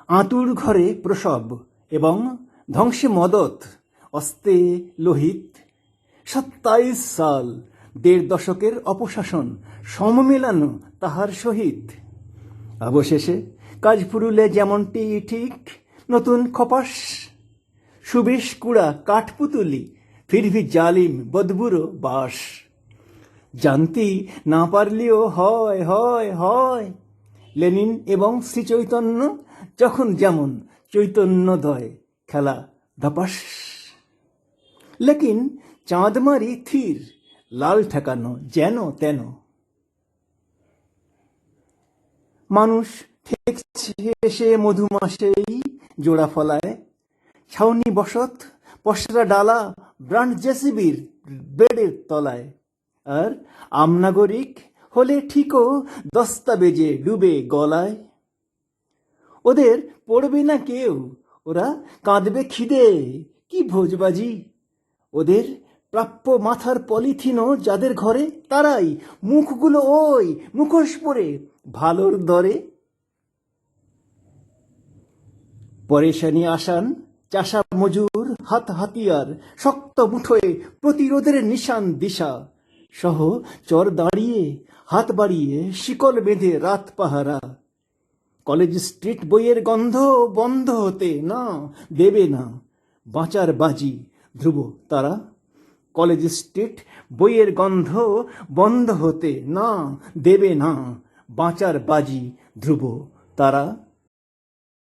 আঁতুড় ঘরে প্রসব এবং ধ্বংসে মদত, অস্তে লোহিত। 27 সাল, 1.5 দশকের অপশাসন সমমেলানো তাহার সহিত। অবশেষে কাজ ফুরুলে যেমনটি ঠিক, নতুন খপাস, সুবেশ কুড়া কাঠপুতুলি, ফিরভি জালিম বদবুরো বাস। জানতি না পারলেও হয় হয় হয়, লেনিন এবং শ্রীচৈতন্য যখন যেমন চৈতন্যদয়, খেলা ধপাস। লেকিন চাঁদমারি থির, লাল ঠেকানো যেন তেন। মানুষ ঠেকছে এসে মধুমাসেই জোড়া ফলায়, ছাউনি বসত, পসরা ডালা, ব্রান্ড জেসিবির বেডের তলায়। আর আমনাগরিক হলে ঠিকও দস্তাবেজে ডুবে গলায়। ওদের পড়বে না কেউ, ওরা কাঁদবে খিদে, কি ভোজবাজি। ওদের প্রাপ্য মাথার পলিথিনও যাদের ঘরে, তারাই মুখগুলো ওই মুখোশ পরে ভালোর দরে। পরেশানি আসান চাষা মজুর, হাত হাতিয়ার শক্ত মুঠোয়, প্রতিরোধের নিশান দিশা সহ চর দাঁড়িয়ে, হাত বাড়িয়ে শিকল বেঁধে রাত পাহারা। কলেজ স্ট্রিট বইয়ের গন্ধ বন্ধ হতে না দেবে না, বাঁচার বাজি ধ্রুব তারা। কলেজ স্ট্রিট বইয়ের গন্ধ বন্ধ হতে না দেবে না, বাঁচার বাজি ধ্রুব তারা।